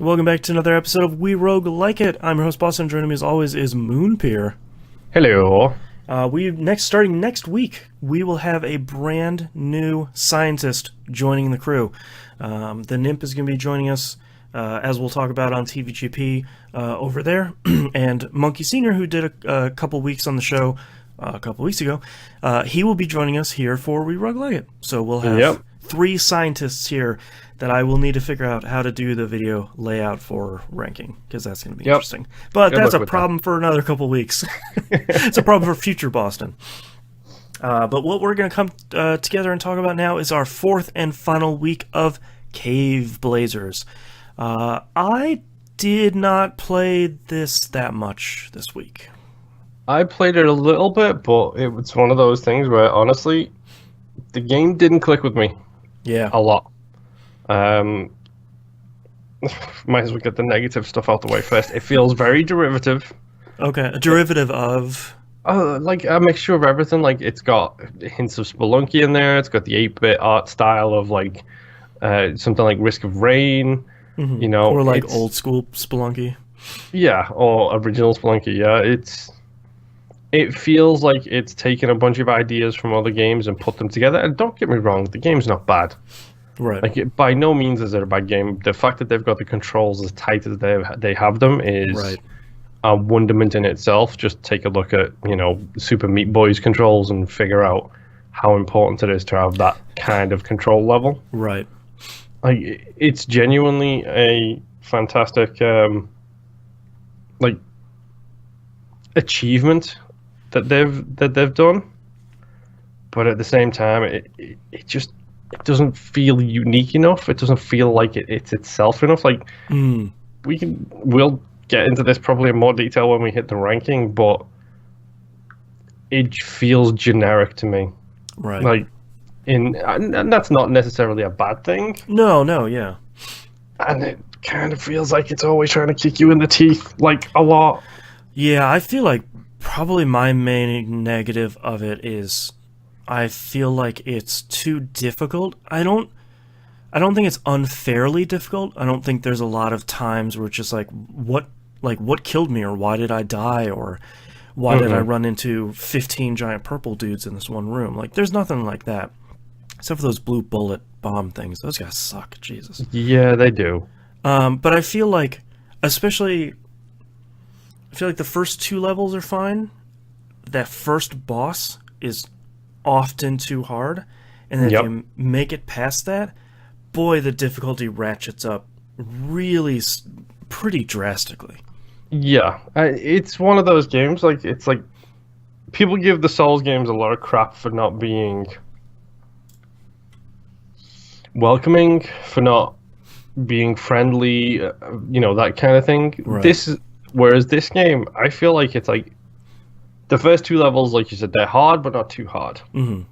Welcome back to another episode of We Roguelike It. I'm your host, Boston. Joining me as always is Moonpeer. Hello. Starting next week, we will have a brand new scientist joining the crew. The Nymph is going to be joining us, as we'll talk about on TVGP over there. And Monkey Senior, who did a couple weeks on the show a couple weeks ago, he will be joining us here for We Roguelike It. So we'll have three scientists here that I will need to figure out how to do the video layout for ranking, because that's going to be interesting. But that's a problem for another couple weeks. It's a problem for future Boston. But what we're going to come together and talk about now is our fourth and final week of Caveblazers. I did not play this that much this week. I played it a little bit, but it was one of those things where, honestly, the game didn't click with me. Yeah. A lot. Might as well get the negative stuff out the way first. It feels very derivative. Okay, a derivative of? Like a mixture of everything. Like, it's got hints of Spelunky in there. It's got the 8-bit art style of, like, something like Risk of Rain. Mm-hmm. You know, or like old school Spelunky. Yeah, or original Spelunky. Yeah, it feels like it's taken a bunch of ideas from other games and put them together. And don't get me wrong, the game's not bad. Right. Like, by no means is it a bad game. The fact that they've got the controls as tight as they have them is a wonderment in itself. Just take a look at, Super Meat Boy's controls and figure out how important it is to have that kind of control level. Right. Like, it's genuinely a fantastic achievement that they've done, but at the same time, it just doesn't feel unique enough. It doesn't feel like it's itself enough. Like, we'll get into this probably in more detail when we hit the ranking, but it feels generic to me. Right. Like, and that's not necessarily a bad thing. No, yeah. And it kind of feels like it's always trying to kick you in the teeth, like, a lot. Yeah, I feel like probably my main negative of it is I feel like it's too difficult. I don't think it's unfairly difficult. I don't think there's a lot of times where it's just like what killed me, or why did I die, or why did I run into 15 giant purple dudes in this one room? Like, there's nothing like that. Except for those blue bullet bomb things. Those guys suck, Jesus. Yeah, they do. But I feel like the first two levels are fine. That first boss is often too hard, and then if you make it past that, boy, the difficulty ratchets up really pretty drastically. Yeah, it's one of those games. Like, it's like people give the Souls games a lot of crap for not being welcoming, for not being friendly, that kind of thing. Right. Whereas this game, I feel like it's like the first two levels, like you said, they're hard but not too hard. Mm-hmm.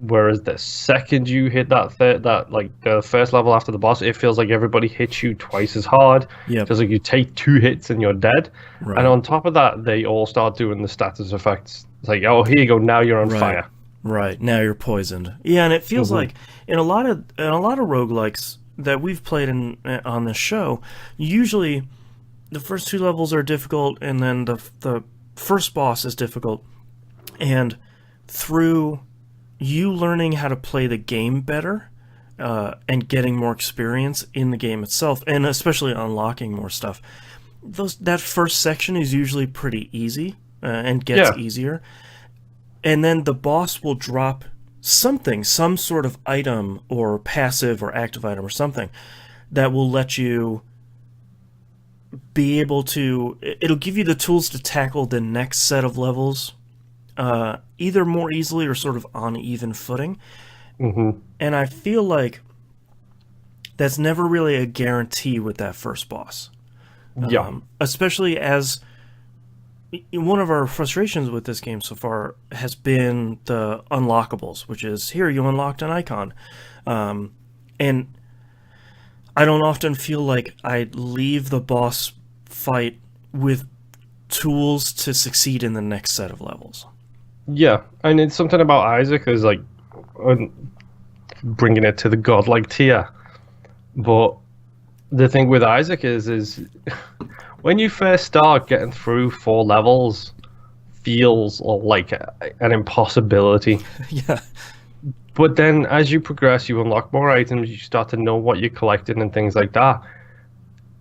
Whereas the second you hit the first level after the boss, it feels like everybody hits you twice as hard. Yeah. It feels like you take 2 hits and you're dead. Right. And on top of that, they all start doing the status effects. It's like, oh, here you go, now you're on fire. Right, now you're poisoned. Yeah, and it feels like in a lot of roguelikes that we've played on this show, usually the first two levels are difficult, and then the first boss is difficult. And through you learning how to play the game better, and getting more experience in the game itself, and especially unlocking more stuff, that first section is usually pretty easy and gets easier. And then the boss will drop some sort of item or passive or active item or something that will let you be able to... It'll give you the tools to tackle the next set of levels either more easily or sort of on even footing. Mm-hmm. And I feel like that's never really a guarantee with that first boss. Especially as... One of our frustrations with this game so far has been the unlockables, which is, here, you unlocked an icon. And I don't often feel like I leave the boss fight with tools to succeed in the next set of levels. Yeah, and it's something about Isaac is like bringing it to the godlike tier. But The thing with Isaac is when you first start getting through 4 levels, feels like an impossibility. Yeah. But then as you progress, you unlock more items, you start to know what you're collecting and things like that.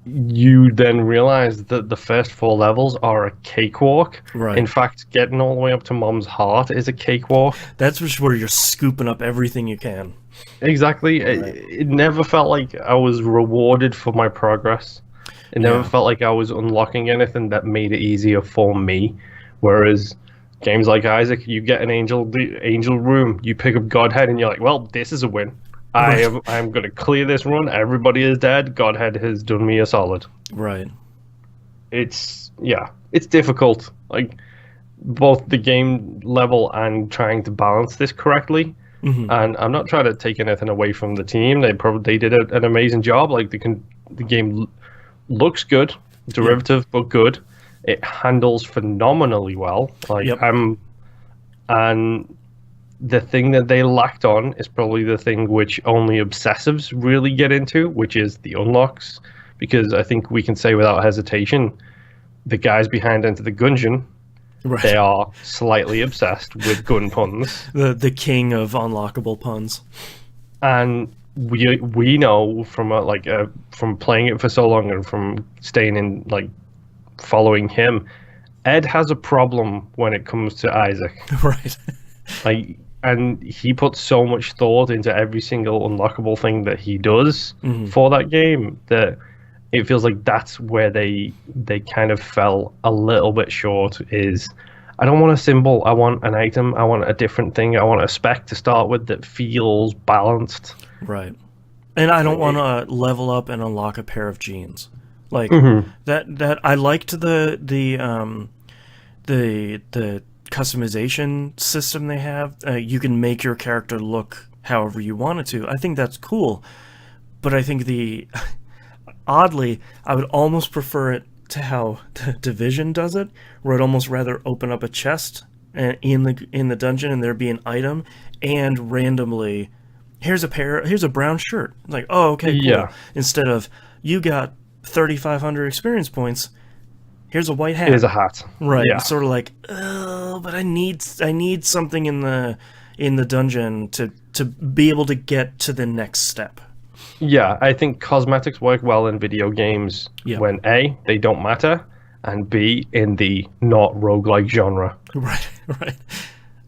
You then realize that the first 4 levels are a cakewalk. Right. In fact, getting all the way up to Mom's heart is a cakewalk. That's just where you're scooping up everything you can. Exactly. Right. It never felt like I was rewarded for my progress. It never felt like I was unlocking anything that made it easier for me. Whereas games like Isaac, you get an angel room, you pick up Godhead, and you're like, well, this is a win. I'm going to clear this run. Everybody is dead. Godhead has done me a solid. Right. It's difficult. Like both the game level and trying to balance this correctly. Mm-hmm. And I'm not trying to take anything away from the team. They did an amazing job. Like the game looks good, derivative but good. It handles phenomenally well. Like and the thing that they lacked on is probably the thing which only obsessives really get into, which is the unlocks. Because I think we can say without hesitation, the guys behind Enter the Gungeon, they are slightly obsessed with gun puns. The king of unlockable puns. And we know from from playing it for so long and from staying in following him, Ed has a problem when it comes to Isaac. Right. And he puts so much thought into every single unlockable thing that he does for that game that it feels like that's where they kind of fell a little bit short. Is I don't want a symbol, I want an item, I want a different thing, I want a spec to start with that feels balanced. Right. And I don't want to level up and unlock a pair of jeans. Like that I liked the customization system they have. You can make your character look however you want it to. I think that's cool. But I think oddly, I would almost prefer it to how the Division does it, where I'd almost rather open up a chest in the dungeon and there be an item, and randomly, here's a brown shirt. Like, oh, okay, cool. Yeah. Instead of, you got 3,500 experience points, here's a white hat. Here's a hat. Right. Yeah. Sort of like, but I need something in the dungeon to be able to get to the next step. Yeah, I think cosmetics work well in video games when A, they don't matter, and B, in the not roguelike genre. Right.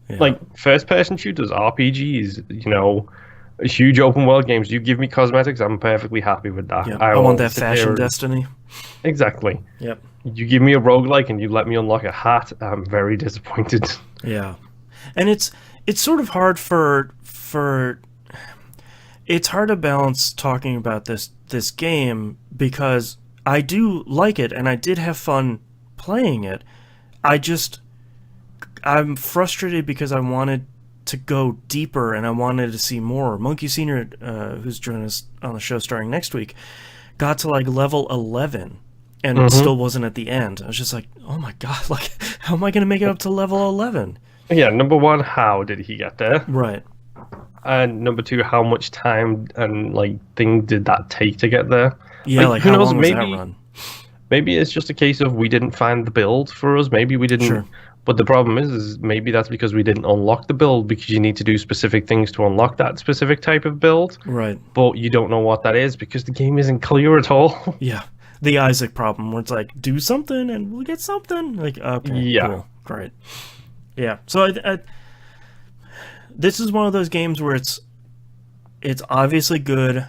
Yeah. Like first-person shooters, RPGs, huge open-world games. You give me cosmetics, I'm perfectly happy with that. Yep. I want that fashion destiny. Exactly. Yep. You give me a roguelike and you let me unlock a hat, I'm very disappointed. Yeah. And it's sort of hard for it's hard to balance talking about this game, because I do like it and I did have fun playing it. I'm frustrated because I wanted to go deeper and I wanted to see more. Monkey Senior, who's joining us on the show starting next week, got to level 11 and still wasn't at the end. I was just like, oh my god, how am I going to make it up to level 11? Yeah, number one, how did he get there? Right. And number two, how much time and thing did that take to get there? Yeah, who how knows? long was that run? Maybe it's just a case of we didn't find the build for us. Maybe we didn't. Sure. But the problem is maybe that's because we didn't unlock the build, because you need to do specific things to unlock that specific type of build. Right. But you don't know what that is because the game isn't clear at all. Yeah. The Isaac problem, where it's do something and we'll get something. Okay, yeah. Cool. Great. Yeah. So this is one of those games where it's obviously good,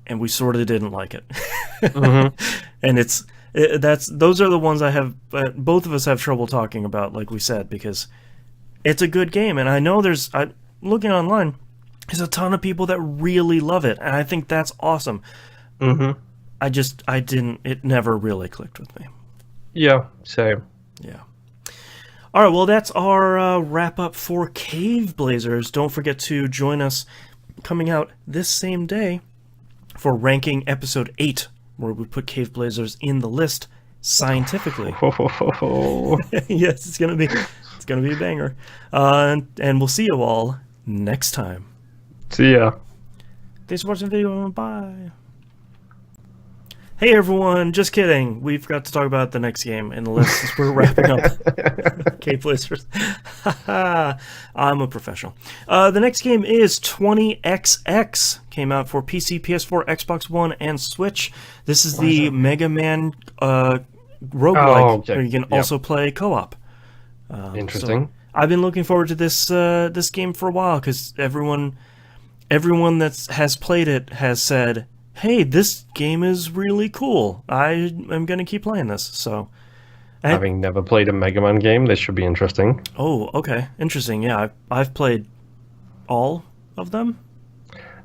and we sort of didn't like it. And those are the ones I have. Both of us have trouble talking about, like we said, because it's a good game, and I know looking online, there's a ton of people that really love it, and I think that's awesome. It never really clicked with me. Yeah, same. Yeah. All right, well, that's our wrap-up for Caveblazers. Don't forget to join us coming out this same day for ranking episode 8, where we put Caveblazers in the list scientifically. Yes, it's gonna be a banger. And we'll see you all next time. See ya. Thanks for watching the video. Bye. Hey everyone, just kidding. We've got to talk about the next game in the list as we're wrapping up Caveblazers. I'm a professional. The next game is 20XX. Came out for PC, PS4, Xbox One, and Switch. This is the Mega Man roguelike, where you can also play co-op. Interesting. So I've been looking forward to this game for a while because everyone that has played it has said, hey, this game is really cool. I am going to keep playing this. So, Having never played a Mega Man game, this should be interesting. Oh, okay. Interesting. Yeah, I've played all of them.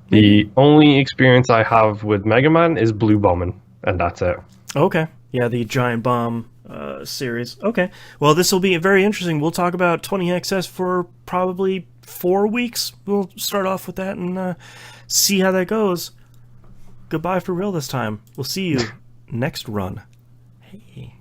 The only experience I have with Mega Man is Blue Bombing, and that's it. Okay. Yeah, the Giant Bomb series. Okay. Well, this will be very interesting. We'll talk about 20XS for probably 4 weeks. We'll start off with that and see how that goes. Goodbye for real this time. We'll see you next run. Hey.